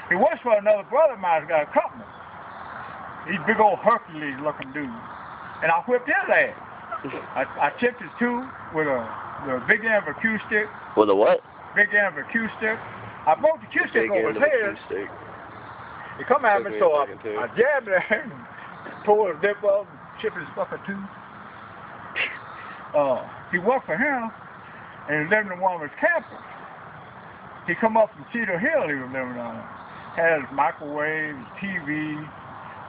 He works for another brother of mine who's got a company. He's a big old Hercules looking dude. And I whipped his ass. I chipped his tooth with the big end of a Q stick. With a what? Big end of a Q stick. I broke the Q stick over his head. He come at me, so I jabbed it and tore his lip up and chipped his fucking tooth. He worked for him, and he lived in one of his campers. He come up from Cedar Hill, he was living on. Had his microwave, his TV,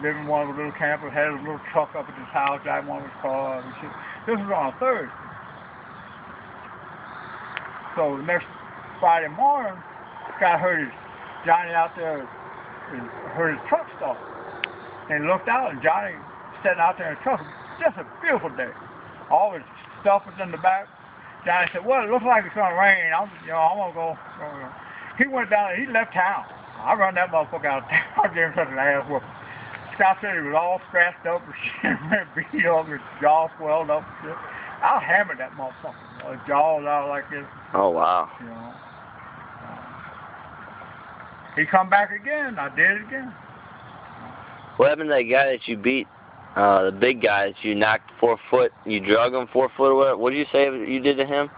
living in one of the little campers, had his little truck up at his house, driving one of his cars and shit. This was on a Thursday. So the next Friday morning, guy heard Johnny out there, heard his truck stop. And he looked out, and Johnny sitting out there in the truck. Just a beautiful day. All his stuff was in the back. Johnny said, well, it looks like it's going to rain. I'm going to go. He went down, he left town. I run that motherfucker out of town. I gave him such an ass whooping. Scott said he was all scratched up and shit, beat up, his jaw swelled up and shit. I hammered that motherfucker. His jaws out like this. Oh, wow. You know. He come back again. I did it again. What happened to that guy that you beat? The big guy that you knocked 4 foot, you drug him 4 foot or whatever. What did you say you did to him?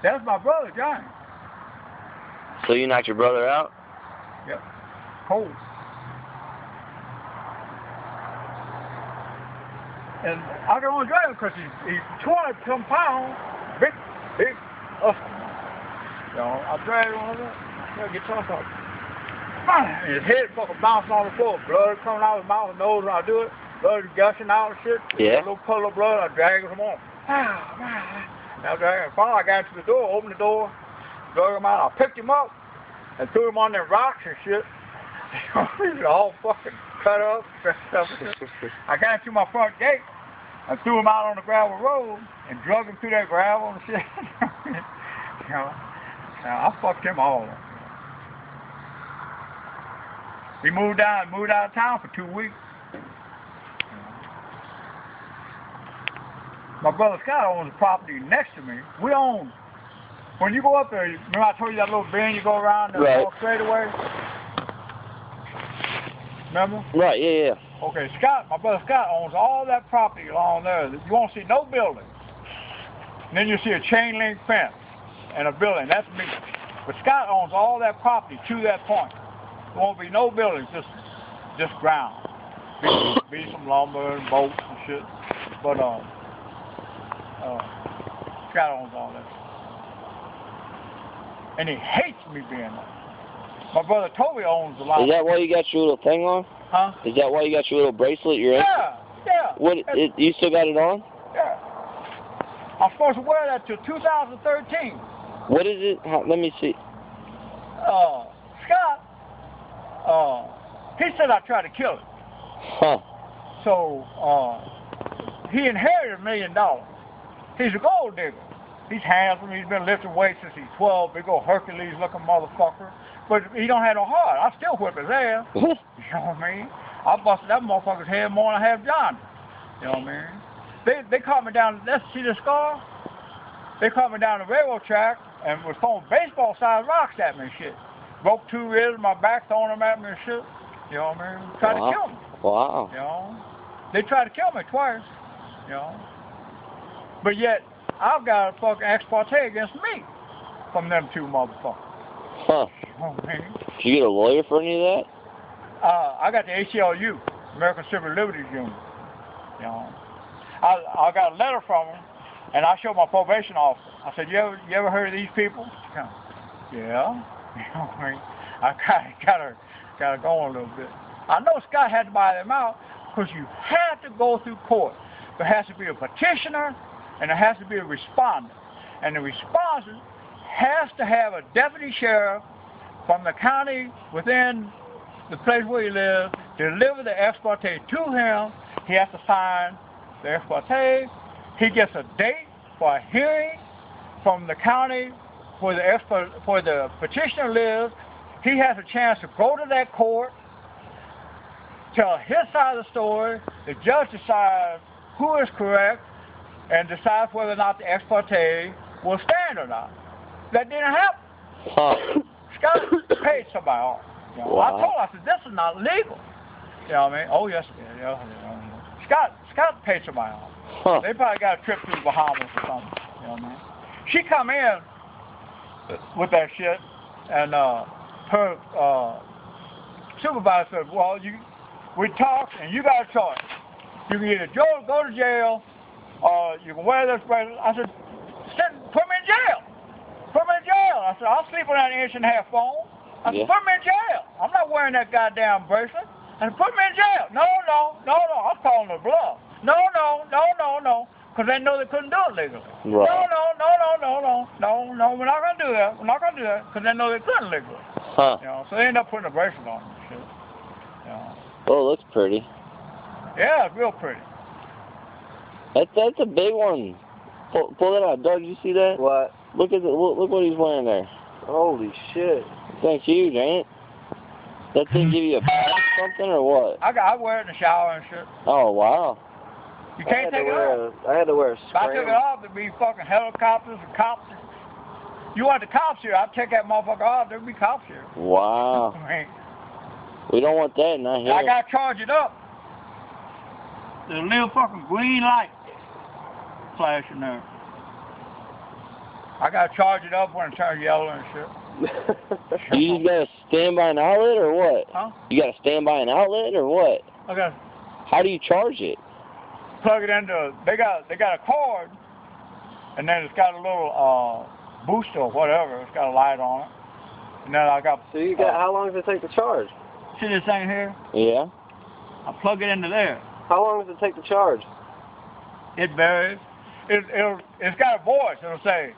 That's my brother, Johnny. So you knocked your brother out? Yep. Cold. And I can only drag him because he's 20-some pounds, big, you know, I dragged him on that, get tough up. His head fucking bouncing on the floor, blood coming out of his mouth and nose when I do it, blood gushing out and shit. Yeah. A little puddle of blood, I dragged him on. I dragged him. Finally, I got to the door, opened the door, drug him out. I picked him up and threw him on them rocks and shit. He was all fucking cut up, stretched up and shit. I got to my front gate. I threw him out on the gravel road and drug him through that gravel and shit. You know, I fucked him all up. He moved out of town for 2 weeks. My brother Scott owns the property next to me. We own, when you go up there, remember I told you that little bend you go around and walk straight away? Remember? Right, yeah. Okay, my brother Scott owns all that property along there. You won't see no building. And then you see a chain link fence and a building. That's me. But Scott owns all that property to that point. There won't be no buildings, just ground. Be some lumber and bolts and shit. But Scott owns all that. And he hates me being there. My brother Toby owns a lot. Is that why you got your little thing on? Huh? Is that why you got your little bracelet? Yeah. What? You still got it on? Yeah. I'm supposed to wear that till 2013. What is it? Let me see. Scott, he said I tried to kill him. Huh. So, he inherited $1 million. He's a gold digger. He's handsome. He's been lifting weights since he's 12. Big old Hercules looking motherfucker. But he don't have no heart. I still whip his ass. You know what I mean? I busted that motherfucker's head more than I have Johnny. You know what I mean? They caught me down, see the scar? They caught me down the railroad track and was throwing baseball-sized rocks at me and shit. Broke 2 ribs in my back, throwing them at me and shit. You know what I mean? Tried to kill me. Wow. You know? They tried to kill me twice. You know? But yet, I've got a fucking ex parte against me from them 2 motherfuckers. Huh. You know what I mean? Did you get a lawyer for any of that? I got the ACLU, American Civil Liberties Union. You know? I got a letter from him, and I showed my probation officer. I said, you ever heard of these people? Yeah. You know what I mean? I got her going a little bit. I know Scott had to buy them out because you had to go through court. There has to be a petitioner and there has to be a respondent. And the respondent has to have a deputy sheriff from the county within the place where he lives, deliver the ex parte to him. He has to sign the ex parte. He gets a date for a hearing from the county where the petitioner lives. He has a chance to go to that court, tell his side of the story. The judge decides who is correct and decides whether or not the ex parte will stand or not. That didn't happen. Huh. Scott paid somebody off. You know? Wow. I told her, I said, this is not legal. You know what I mean? Oh, yes, it is. Yeah. Scott paid somebody off. Huh. They probably got a trip to the Bahamas or something. You know what I mean? She come in with that shit, and her supervisor said, well, we talked, and you got a choice. You can either go to jail, or you can wear this bracelet. I said, put me in jail. Put me in jail. I said, I'll sleep on that 1.5 inch phone. I said, put me in jail. I'm not wearing that goddamn bracelet. I said, put me in jail. No. I'm calling the bluff. No. Because they know they couldn't do it legally. Right. No, we're not going to do that. We're not going to do that because they know they couldn't legally. Huh. You know, so they end up putting a bracelet on and shit. You know. Oh, it looks pretty. Yeah, it's real pretty. That's a big one. Pull that out, Doug. You see that? What? Look what he's wearing there. Holy shit. That thing's huge, ain't it? That thing give you a pass or something or what? I wear it in the shower and shit. Oh wow. You can't take it off. I had to wear a If I took it off, there'd be fucking helicopters and cops. You want the cops here? I'd take that motherfucker off. There'd be cops here. Wow. I mean, We don't want that, not here. I gotta charge it up. There's a little fucking green light flashing there. I gotta charge it up when it turns yellow and shit. You just gotta stand by an outlet or what? Huh? You gotta stand by an outlet or what? Okay. How do you charge it? Plug it into. They got a cord, and then it's got a little booster or whatever. It's got a light on it. And then I got. So you got how long does it take to charge? See this thing here? Yeah. I plug it into there. How long does it take to charge? It varies. It's got a voice. It'll say,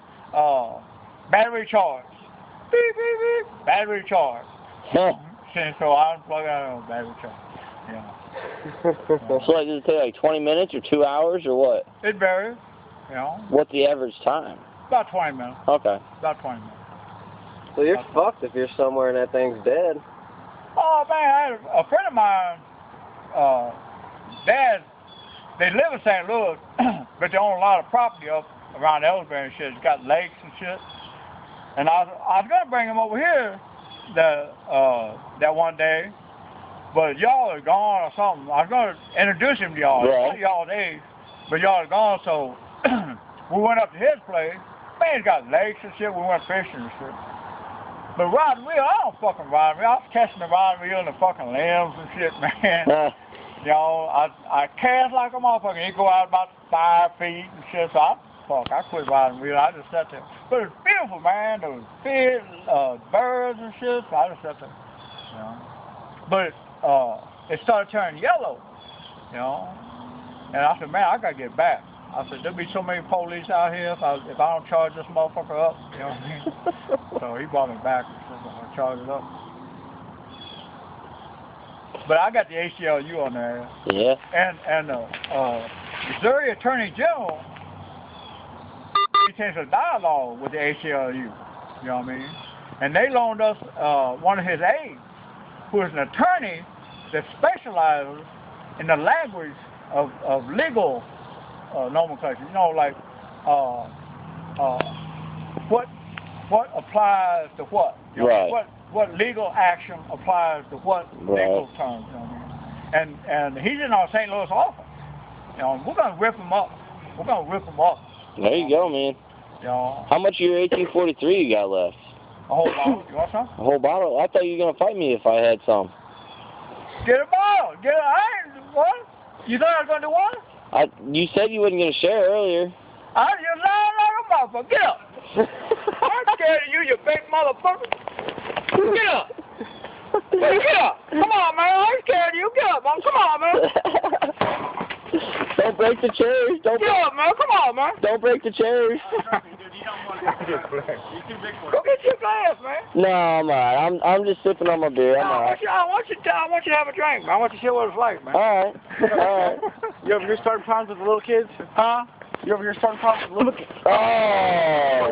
battery charge. Beep, beep, beep. Battery charge. Huh. So I unplug it on battery charge. Yeah. So like, does it take like 20 minutes or 2 hours or what? It varies. You know. What's the average time? About 20 minutes. Okay. About 20 minutes. So you're fucked if you're somewhere and that thing's dead. Oh man, I had a friend of mine, dad, they live in St. Louis, but they own a lot of property up around Ellsbury and shit. It's got lakes and shit. And I was gonna bring him over here that one day, but y'all are gone or something. I was gonna introduce him to y'all. Right. It's not y'all's age, but y'all are gone, so we went up to his place. Man, he's got lakes and shit. We went fishing and shit. But riding wheel, I don't fucking ride wheel. I was catching the riding wheel in the fucking limbs and shit, man. You know, I cast like a motherfucker. He go out about 5 feet and shit, so I quit riding wheel. I just sat there. But it's beautiful, man. There was fish, birds and shit, so I just sat there. You know. But it started turning yellow, you know. And I said, man, I gotta get back. I said, there'll be so many police out here if I don't charge this motherfucker up, you know what I mean? So he brought me back and said, I'm gonna charge it up. But I got the ACLU on there. Yeah. And Missouri Attorney General, he changed a dialogue with the ACLU, you know what I mean? And they loaned us one of his aides, who is an attorney that specializes in the language of legal nomenclature, you know, like what applies to what, you know, right. What legal action applies to what legal terms, you know what I mean? And he's in our St. Louis office. You know, we're gonna rip him up. We're gonna rip him up. There you go, man. You know, how much of your 1843 you got left? A whole bottle. You want some? A whole bottle? I thought you were gonna fight me if I had some. Get a bottle. What? You thought I was gonna do what? You said you wasn't gonna share earlier. I just lying like a motherfucker. Get up. I'm scared of you, you big motherfucker. Get up. Hey, get up. Come on, man. I'm scared of you. Get up, man. Come on, man. Don't break the chairs. Get up, man. Come on, man. Don't break the chairs. Go get your glass, man. No, I'm alright. I'm just sipping on my beer. I'm alright. I want you to have a drink, man. I want you to see what it's like, man. Alright. Alright. You over here starting problems with the little kids? Huh? You over here starting problems with the little kids? Oh.